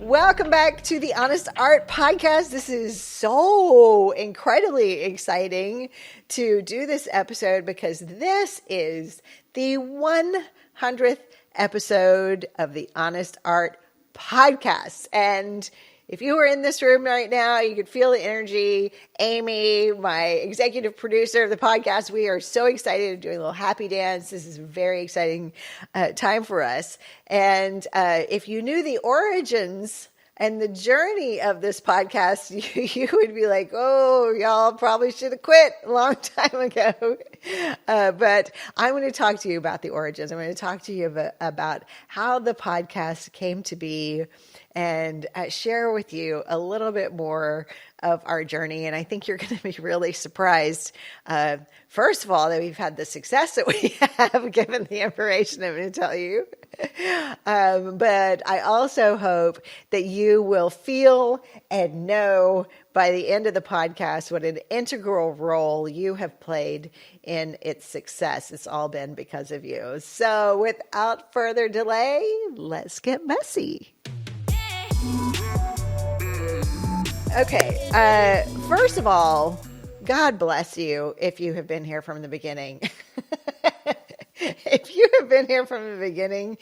Welcome back to the Honest Art Podcast. This is so incredibly exciting to do this episode because this is the 100th episode of the Honest Art Podcast. And if you were in this room right now, you could feel the energy. Amy, my executive producer of the podcast, we are so excited, doing a little happy dance. This is a very exciting time for us. And if you knew the origins and the journey of this podcast, you would be like, oh, y'all probably should have quit a long time ago. But I'm going to talk to you about the origins. I'm going to talk to you about how the podcast came to be and share with you a little bit more of our journey. And I think you're going to be really surprised, first of all, that we've had the success that we have given the information I'm going to tell you. But I also hope that you will feel and know by the end of the podcast what an integral role you have played in its success. It's all been because of you. So without further delay, let's get messy. Okay, first of all, God bless you if you have been here from the beginning. If you have been here from the beginning,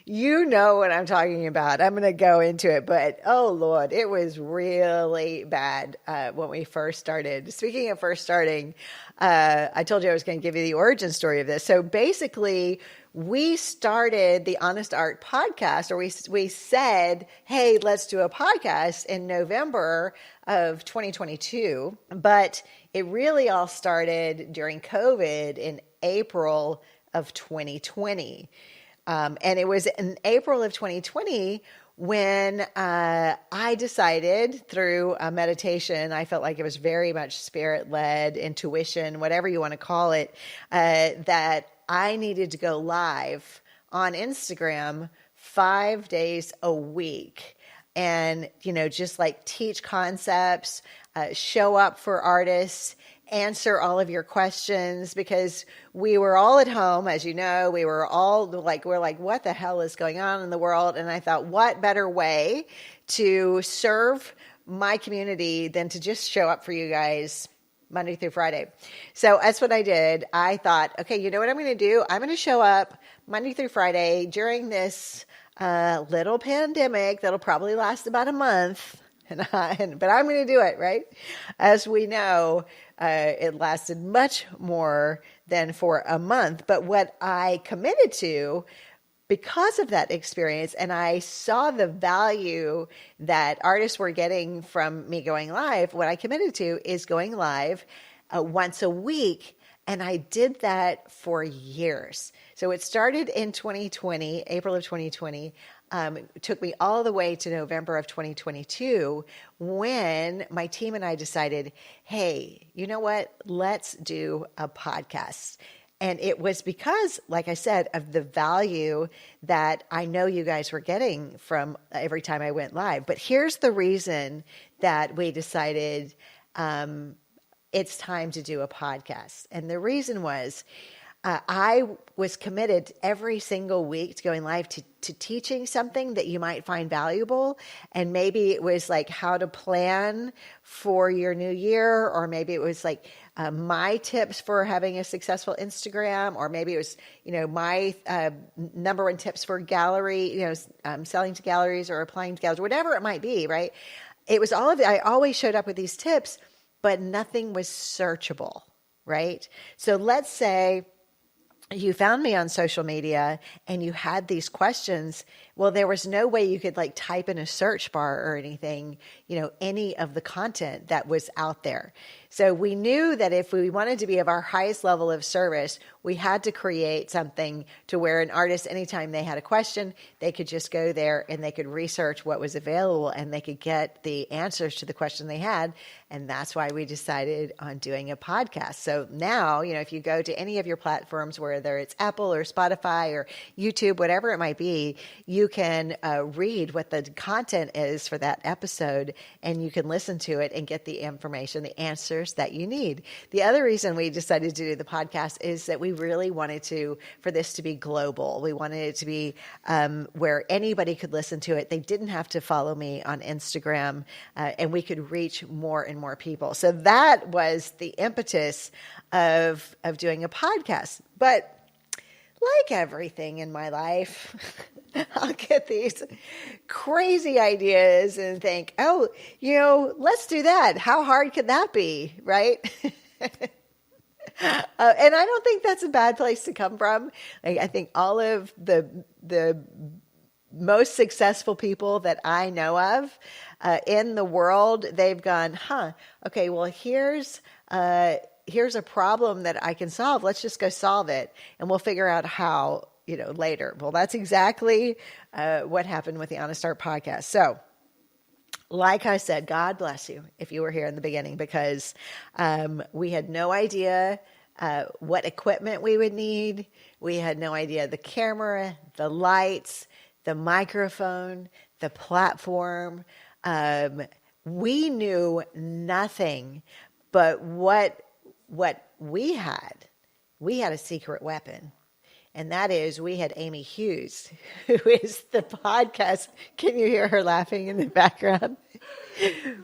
you know what I'm talking about. I'm going to go into it, but oh Lord, it was really bad when we first started. Speaking of first starting, I told you I was going to give you the origin story of this. So basically, we started the Honest Art Podcast, or we said, hey, let's do a podcast in November of 2022. But it really all started during COVID in April of 2020. And it was in April of 2020 when I decided through a meditation, I felt like it was very much spirit-led, intuition, whatever you want to call it, that I needed to go live on Instagram 5 days a week and, just like teach concepts, show up for artists, answer all of your questions, because we were all at home, as you know, we're like, what the hell is going on in the world? And I thought, what better way to serve my community than to just show up for you guys Monday through Friday. So that's what I did. I thought, okay, you know what I'm going to do? I'm going to show up Monday through Friday during this little pandemic that'll probably last about a month. But I'm going to do it, right? As we know, it lasted much more than for a month. But what I committed to, because of that experience, and I saw the value that artists were getting from me going live, what I committed to is going live once a week. And I did that for years. So it started in 2020, April of 2020. It took me all the way to November of 2022 when my team and I decided, hey, you know what? Let's do a podcast. And it was because, like I said, of the value that I know you guys were getting from every time I went live. But here's the reason that we decided it's time to do a podcast. And the reason was I was committed every single week to going live to teaching something that you might find valuable. And maybe it was like how to plan for your new year, or maybe it was like my tips for having a successful Instagram, or maybe it was, my number one tips for gallery, selling to galleries or applying to galleries, whatever it might be, right? It was all of it. I always showed up with these tips, but nothing was searchable, right? So let's say you found me on social media and you had these questions. Well, there was no way you could like type in a search bar or anything, any of the content that was out there. So we knew that if we wanted to be of our highest level of service, we had to create something to where an artist, anytime they had a question, they could just go there and they could research what was available and they could get the answers to the question they had. And that's why we decided on doing a podcast. So now, if you go to any of your platforms where whether it's Apple or Spotify or YouTube, whatever it might be, you can read what the content is for that episode, and you can listen to it and get the information, the answers that you need. The other reason we decided to do the podcast is that we really wanted for this to be global. We wanted it to be where anybody could listen to it. They didn't have to follow me on Instagram, and we could reach more and more people. So that was the impetus of doing a podcast. But like everything in my life, I'll get these crazy ideas and think, oh, let's do that. How hard could that be, right? And I don't think that's a bad place to come from. I think all of the most successful people that I know of in the world, they've gone, okay, well, here's a problem that I can solve. Let's just go solve it, and we'll figure out how, later. Well, that's exactly what happened with the Honest Start podcast. So, like I said, God bless you if you were here in the beginning, because we had no idea what equipment we would need. We had no idea the camera, the lights, the microphone, the platform. We knew nothing, but what we had a secret weapon. And that is, we had Amy Hughes, who is the podcast. Can you hear her laughing in the background?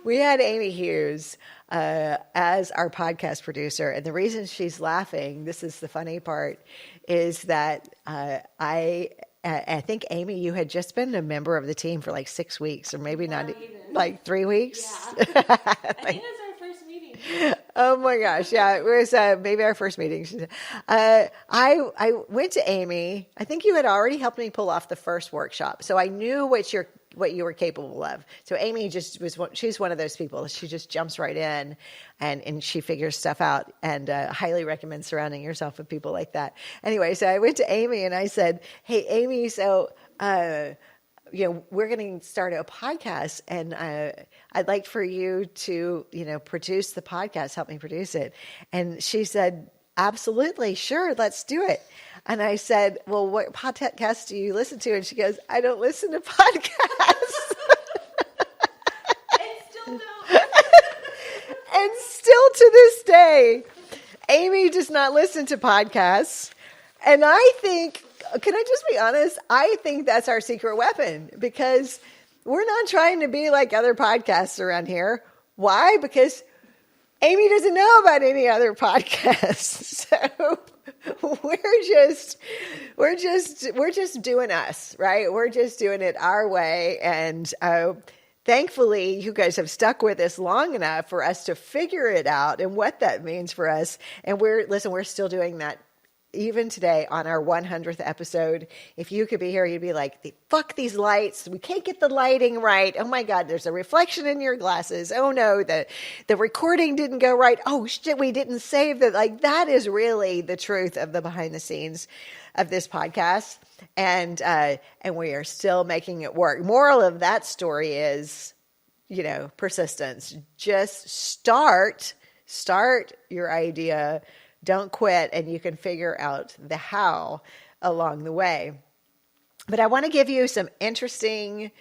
We had Amy Hughes as our podcast producer. And the reason she's laughing, this is the funny part, is that I think, Amy, you had just been a member of the team for like 6 weeks, or maybe not like 3 weeks. Yeah. I think it was our first meeting. Oh my gosh. Yeah, it was maybe our first meeting. I went to Amy. I think you had already helped me pull off the first workshop. So I knew what you were capable of. So Amy she's one of those people. She just jumps right in and she figures stuff out, and highly recommend surrounding yourself with people like that. Anyway, so I went to Amy and I said, hey, Amy, so, we're going to start a podcast, and I'd like for you to, produce the podcast, help me produce it. And she said, absolutely, sure, let's do it. And I said, well, what podcast do you listen to? And she goes, I don't listen to podcasts. I still don't. And still to this day, Amy does not listen to podcasts. And I think, can I just be honest? I think that's our secret weapon, because we're not trying to be like other podcasts around here. Why? Because Amy doesn't know about any other podcasts. So we're just doing us, right? We're just doing it our way. And thankfully, you guys have stuck with us long enough for us to figure it out and what that means for us. And we're still doing that even today on our 100th episode. If you could be here, you'd be like, fuck these lights. We can't get the lighting right. Oh my God, there's a reflection in your glasses. Oh no, the recording didn't go right. Oh shit, we didn't save that. Like, that is really the truth of the behind the scenes of this podcast. And we are still making it work. Moral of that story is, persistence. Just start your idea. Don't quit, and you can figure out the how along the way. But I want to give you some interesting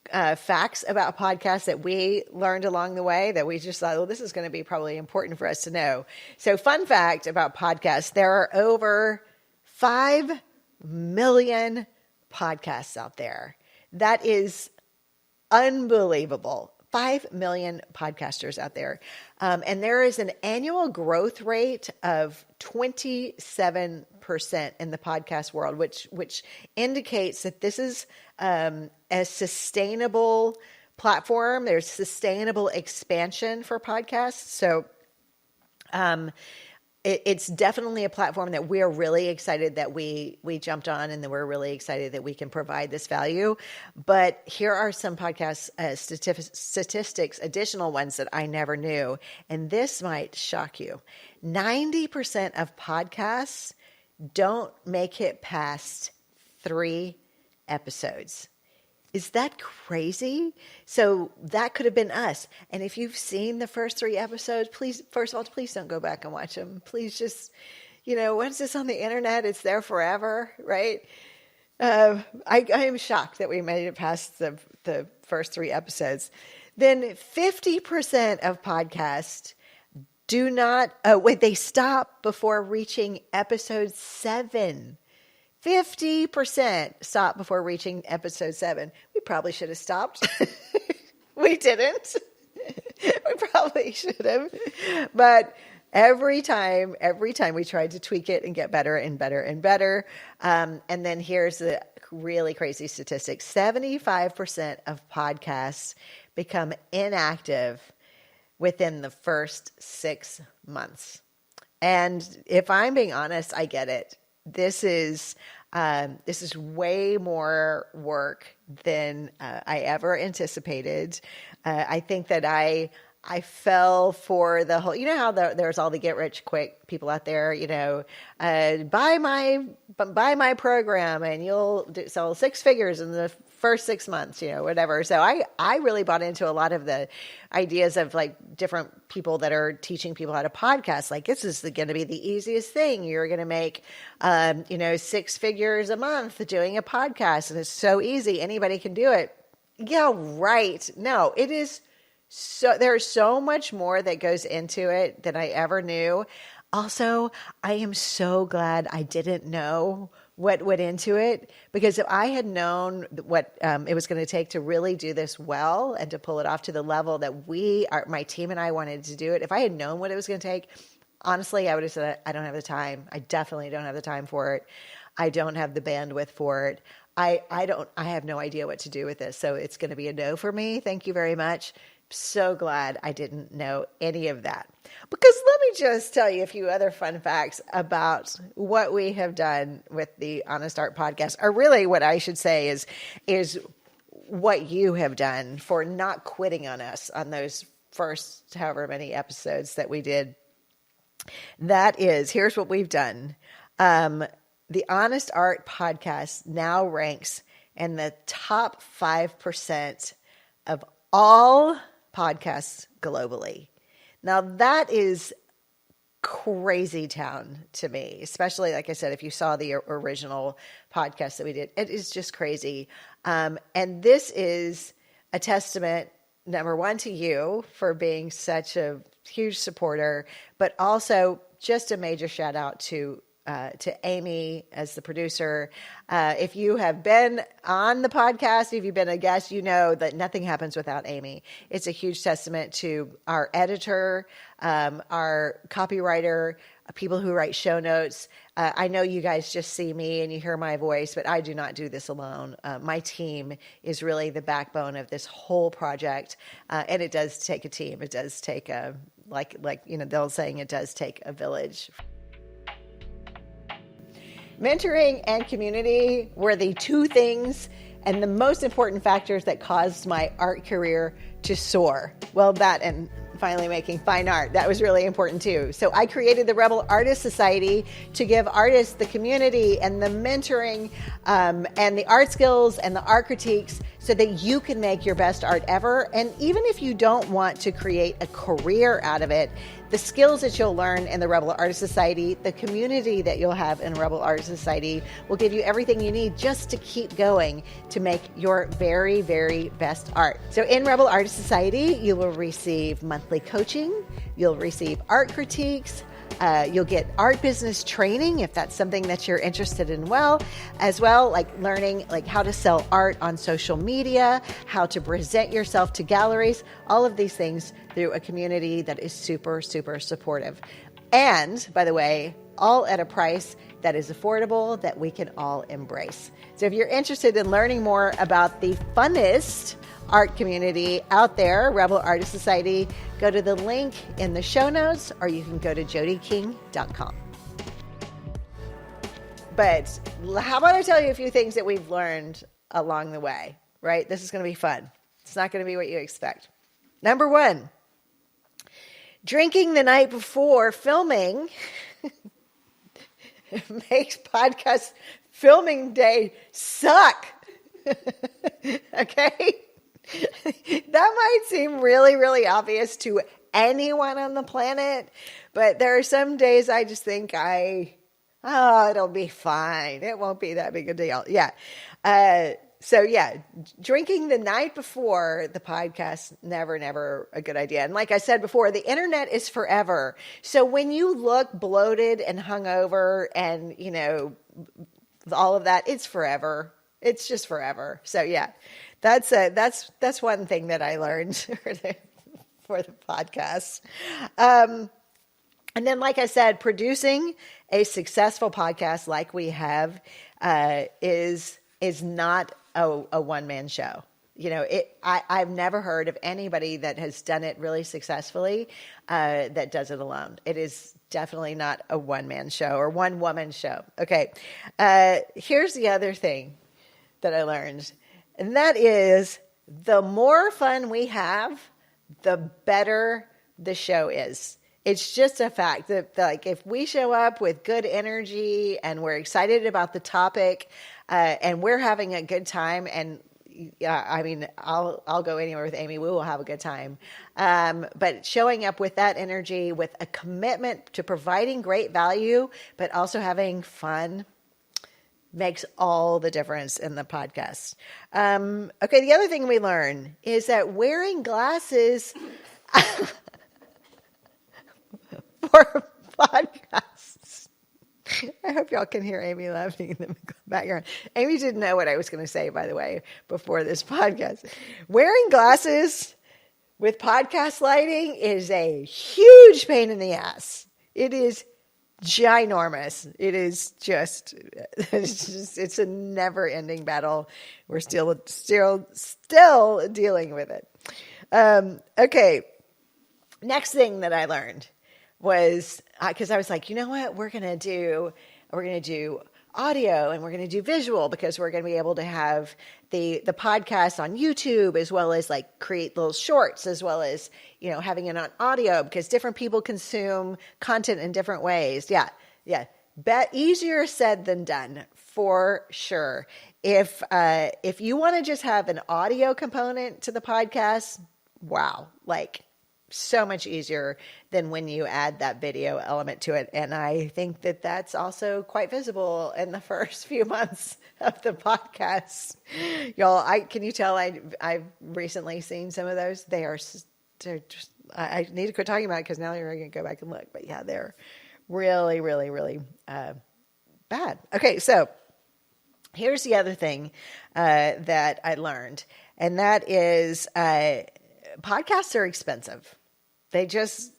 facts about podcasts that we learned along the way that we just thought, well, this is going to be probably important for us to know. So, fun fact about podcasts, there are over 5 million podcasts out there. That is unbelievable. 5 million podcasters out there. And there is an annual growth rate of 27% in the podcast world, which indicates that this is a sustainable platform. There's sustainable expansion for podcasts. So it's definitely a platform that we're really excited that we jumped on, and that we're really excited that we can provide this value. But here are some podcast statistics, additional ones that I never knew, and this might shock you. 90% of podcasts don't make it past 3 episodes. Is that crazy? So that could have been us. And if you've seen the first 3 episodes, please, first of all, please don't go back and watch them. Please just, once it's on the internet, it's there forever, right? I am shocked that we made it past the first 3 episodes. Then 50% of podcasts do not, they stop before reaching episode 7. 50% stop before reaching episode 7. We probably should have stopped. We didn't. We probably should have. But every time we tried to tweak it and get better and better and better. And then here's the really crazy statistic. 75% of podcasts become inactive within the first 6 months. And if I'm being honest, I get it. This is way more work than I ever anticipated. I think that I fell for the whole, how there's all the get rich quick people out there, buy my program and you'll sell 6 figures in the first 6 months, whatever. So I really bought into a lot of the ideas of like different people that are teaching people how to podcast. Like, this is going to be the easiest thing. You're going to make, 6 figures a month doing a podcast. And it's so easy. Anybody can do it. Yeah, right. No, it is. So there's so much more that goes into it than I ever knew. Also, I am so glad I didn't know what went into it, because if I had known what it was going to take to really do this well and to pull it off to the level that my team and I wanted to do it, if I had known what it was going to take, honestly, I would have said, I don't have the time. I definitely don't have the time for it. I don't have the bandwidth for it. I have no idea what to do with this. So it's going to be a no for me. Thank you very much. So glad I didn't know any of that. Because let me just tell you a few other fun facts about what we have done with the Honest Art podcast, or really what I should say is what you have done for not quitting on us on those first however many episodes that we did. That is, here's what we've done. The Honest Art podcast now ranks in the top 5% of all podcasts globally. Now that is crazy town to me, especially, like I said, if you saw the original podcast that we did, it is just crazy. And this is a testament, number one, to you for being such a huge supporter, but also just a major shout out to Amy as the producer. If you have been on the podcast, if you've been a guest, you know that nothing happens without Amy. It's a huge testament to our editor, our copywriter, people who write show notes. I know you guys just see me and you hear my voice, but I do not do this alone. My team is really the backbone of this whole project. And it does take a team. It does take the old saying, it does take a village. Mentoring and community were the 2 things and the most important factors that caused my art career to soar. Well, that and finally making fine art, that was really important too. So I created the Rebel Artist Society to give artists the community and the mentoring and the art skills and the art critiques so that you can make your best art ever. And even if you don't want to create a career out of it, the skills that you'll learn in the Rebel Artist Society, the community that you'll have in Rebel Artist Society will give you everything you need just to keep going to make your very, very best art. So in Rebel Artist Society, you will receive monthly coaching, you'll receive art critiques, you'll get art business training if that's something that you're interested in, as well, like learning like how to sell art on social media, how to present yourself to galleries, all of these things through a community that is super, super supportive. And by the way, all at a price that is affordable, that we can all embrace. So if you're interested in learning more about the funnest art community out there, Rebel Artist Society, go to the link in the show notes, or you can go to jodiking.com. But how about I tell you a few things that we've learned along the way, right? This is going to be fun. It's not going to be what you expect. Number 1, drinking the night before filming makes podcast filming day suck. Okay? That might seem really, really obvious to anyone on the planet, but there are some days I just think I Oh, it'll be fine. It won't be that big a deal. Yeah. So yeah, drinking the night before the podcast, never a good idea. And like I said before, the internet is forever. So when you look bloated and hungover and, all of that, it's forever. It's just forever. So yeah, that's one thing that I learned for the podcast. And then, like I said, producing a successful podcast like we have is not a one-man show. I've never heard of anybody that has done it really successfully that does it alone. It is definitely not a one-man show or one-woman show. Okay, here's the other thing that I learned, and that is the more fun we have, the better the show is. It's just a fact that, like, if we show up with good energy and we're excited about the topic and we're having a good time, and I mean, I'll go anywhere with Amy. We will have a good time. But showing up with that energy, with a commitment to providing great value, but also having fun, makes all the difference in the podcast. Okay, the other thing we learn is that wearing glasses for podcasts. I hope y'all can hear Amy laughing in the background. Amy didn't know what I was going to say, by the way, before this podcast. Wearing glasses with podcast lighting is a huge pain in the ass. It is ginormous. It is just, it's a never ending battle. We're still dealing with it. Okay. Next thing that I learned was, because I was like, you know what, we're going to do audio and we're going to do visual, because we're going to be able to have the podcast on YouTube, as well as like create little shorts, as well as, having it on audio, because different people consume content in different ways. Yeah. Easier said than done, for sure. If you want to just have an audio component to the podcast, wow, like so much easier than when you add that video element to it. And I think that that's also quite visible in the first few months of the podcast. Y'all, can you tell I've recently seen some of those? They're just, I need to quit talking about it, because now you're going to go back and look. But yeah, they're really, really, really bad. Okay, so here's the other thing that I learned, and that is podcasts are expensive. They just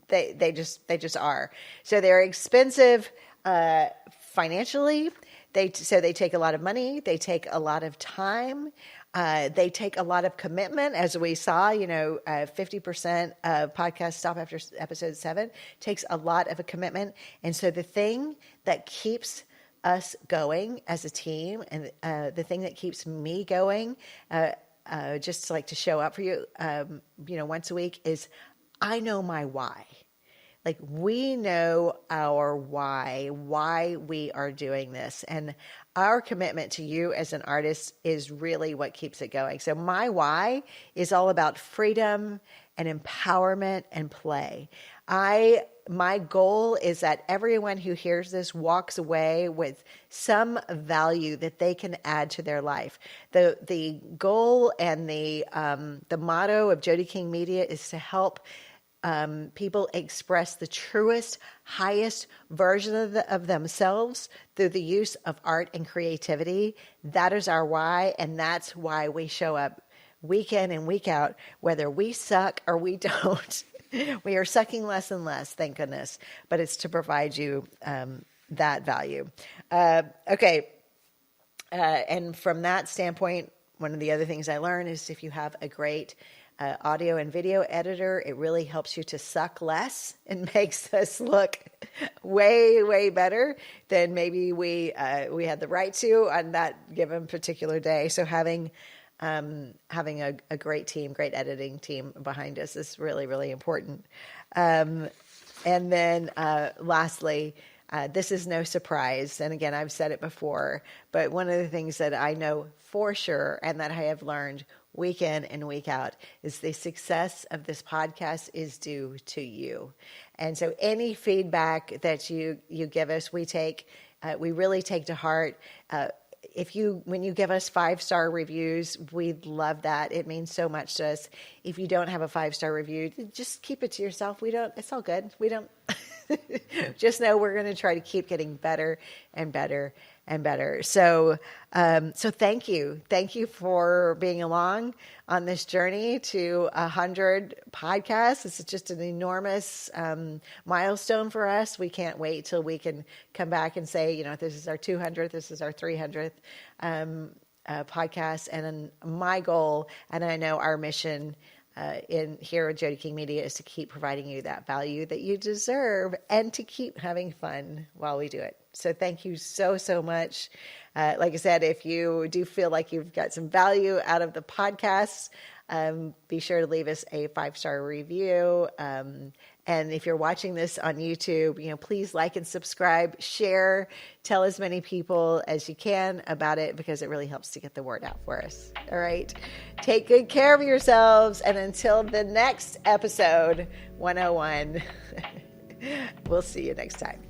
they just are. So they're expensive financially. They take a lot of money. They take a lot of time. They take a lot of commitment, as we saw. 50% of podcasts stop after episode 7 takes a lot of a commitment. And so the thing that keeps us going as a team, and the thing that keeps me going, just like to show up for you, once a week, is I know my why. Like, we know our why we are doing this. And our commitment to you as an artist is really what keeps it going. So my why is all about freedom and empowerment and play. My goal is that everyone who hears this walks away with some value that they can add to their life. The goal and the motto of Jody King Media is to help people express the truest, highest version of themselves through the use of art and creativity. That is our why, and that's why we show up week in and week out, whether we suck or we don't. We are sucking less and less, thank goodness, but it's to provide you that value. Okay, and from that standpoint, one of the other things I learned is if you have a great audio and video editor, it really helps you to suck less and makes us look way, way better than maybe we had the right to on that given particular day. So having a great team, great editing team behind us is really, really important. And then lastly, This is no surprise. And again, I've said it before, but one of the things that I know for sure and that I have learned week in and week out is the success of this podcast is due to you. And so any feedback that you give us, we really take to heart. When you give us 5-star reviews, we'd love that. It means so much to us. If you don't have a 5-star review, just keep it to yourself. It's all good. We don't, just know we're going to try to keep getting better and better and better. So thank you. Thank you for being along on this journey to 100 podcasts. This is just an enormous milestone for us. We can't wait till we can come back and say, this is our 200th, this is our 300th podcast. And my goal, and I know our mission here at Jody King Media, is to keep providing you that value that you deserve and to keep having fun while we do it. So thank you so, so much. Like I said, if you do feel like you've got some value out of the podcast, be sure to leave us a 5-star review. And if you're watching this on YouTube, please like and subscribe, share, tell as many people as you can about it, because it really helps to get the word out for us. All right. Take good care of yourselves. And until the next episode, 101, we'll see you next time.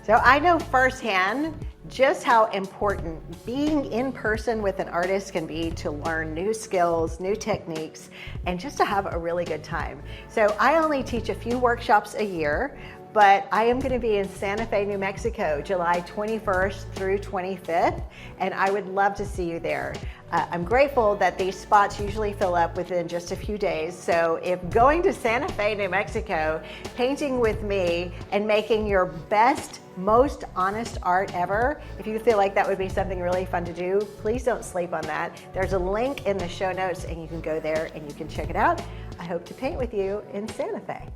So I know firsthand just how important being in person with an artist can be to learn new skills, new techniques, and just to have a really good time. So I only teach a few workshops a year, but I am going to be in Santa Fe, New Mexico, July 21st through 25th, and I would love to see you there. I'm grateful that these spots usually fill up within just a few days. So if going to Santa Fe, New Mexico, painting with me, and making your best, most honest art ever, if you feel like that would be something really fun to do, please don't sleep on that. There's a link in the show notes and you can go there and you can check it out. I hope to paint with you in Santa Fe.